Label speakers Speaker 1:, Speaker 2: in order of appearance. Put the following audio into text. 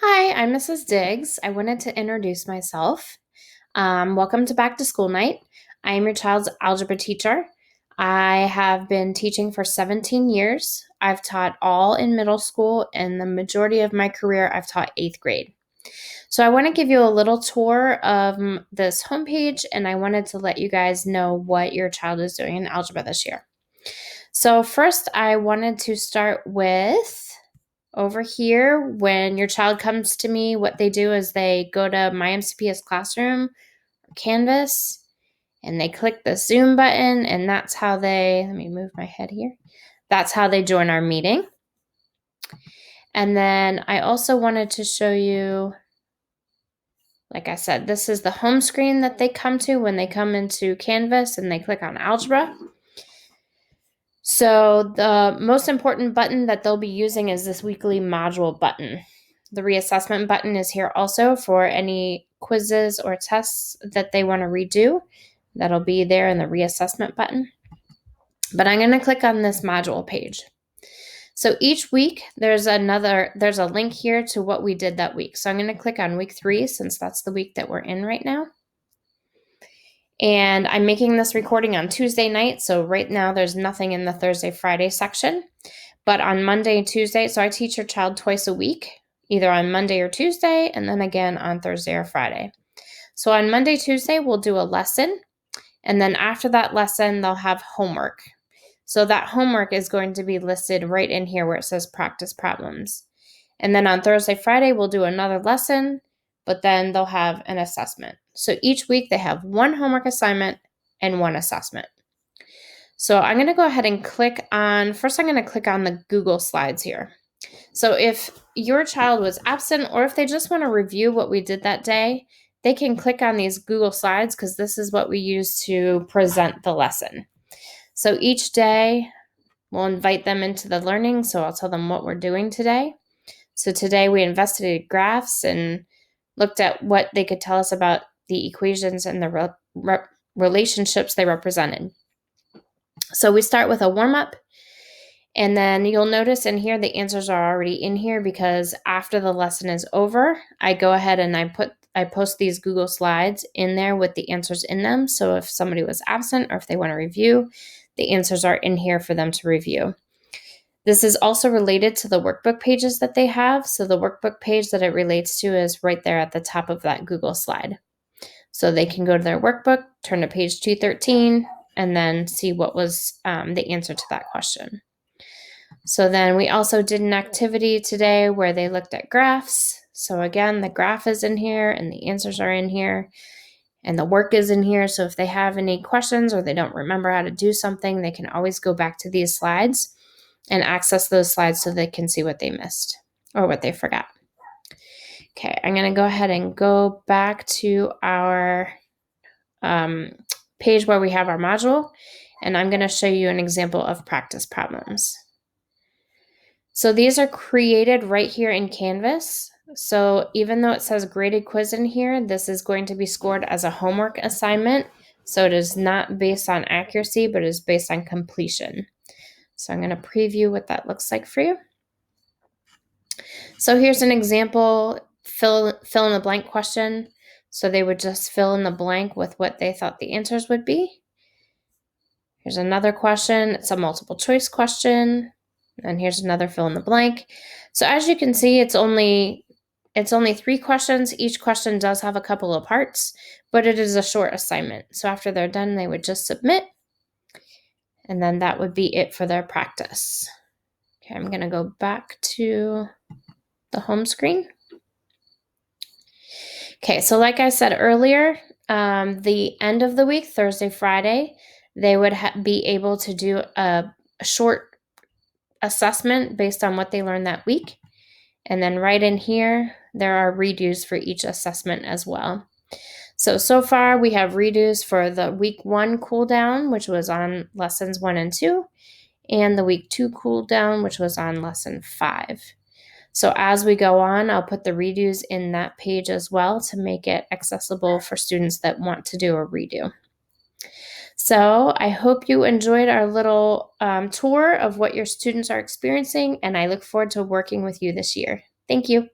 Speaker 1: Hi, I'm Mrs. Diggs. I wanted to introduce myself. Welcome to Back to School Night. I am your child's algebra teacher. I have been teaching for 17 years. I've taught all in middle school, and the majority of my career, I've taught eighth grade. So I want to give you a little tour of this homepage, and I wanted to let you guys know what your child is doing in algebra this year. So first, I wanted to start with over here, when your child comes to me, what they do is they go to My MCPS Classroom or Canvas and they click the Zoom button, and that's how let me move my head here. That's how they join our meeting. And then I also wanted to show you, like I said, this is the home screen that they come to when they come into Canvas and they click on Algebra. So the most important button that they'll be using is this weekly module button. The reassessment button is here also for any quizzes or tests that they want to redo. That'll be there in the reassessment button. But I'm going to click on this module page. So each week there's a link here to what we did that week. So I'm going to click on week 3 since that's the week that we're in right now. And I'm making this recording on Tuesday night, so right now there's nothing in the Thursday, Friday section. But on Monday and Tuesday, so I teach your child twice a week, either on Monday or Tuesday, and then again on Thursday or Friday. So on Monday, Tuesday, we'll do a lesson, and then after that lesson, they'll have homework. So that homework is going to be listed right in here where it says practice problems. And then on Thursday, Friday, we'll do another lesson, but then they'll have an assessment. So each week they have one homework assignment and one assessment. So I'm going to go ahead and first I'm going to click on the Google Slides here. So if your child was absent or if they just want to review what we did that day, they can click on these Google Slides because this is what we use to present the lesson. So each day we'll invite them into the learning. So I'll tell them what we're doing today. So today we investigated graphs and looked at what they could tell us about the equations and the relationships they represented. So we start with a warm-up, and then you'll notice in here the answers are already in here because after the lesson is over, I go ahead and I post these Google Slides in there with the answers in them. So if somebody was absent or if they want to review, the answers are in here for them to review. This is also related to the workbook pages that they have. So the workbook page that it relates to is right there at the top of that Google slide. So they can go to their workbook, turn to page 213, and then see what was the answer to that question. So then we also did an activity today where they looked at graphs. So again, the graph is in here and the answers are in here and the work is in here. So if they have any questions or they don't remember how to do something, they can always go back to these slides and access those slides so they can see what they missed or what they forgot. Okay, I'm going to go ahead and go back to our page where we have our module, and I'm going to show you an example of practice problems. So these are created right here in Canvas. So even though it says graded quiz in here, this is going to be scored as a homework assignment. So it is not based on accuracy, but it is based on completion. So I'm going to preview what that looks like for you. So here's an example, fill in the blank question. So they would just fill in the blank with what they thought the answers would be. Here's another question. It's a multiple choice question. And here's another fill in the blank. So as you can see, it's only 3 questions. Each question does have a couple of parts, but it is a short assignment. So after they're done, they would just submit. And then that would be it for their practice. Okay, I'm going to go back to the home screen. Okay, so like I said earlier, the end of the week, Thursday, Friday, they would be able to do a short assessment based on what they learned that week. And then right in here, there are redos for each assessment as well. So far we have redos for the week 1 cool down, which was on lessons 1 and 2, and the week 2 cool down, which was on lesson 5. So as we go on, I'll put the redos in that page as well to make it accessible for students that want to do a redo. So I hope you enjoyed our little tour of what your students are experiencing, and I look forward to working with you this year. Thank you.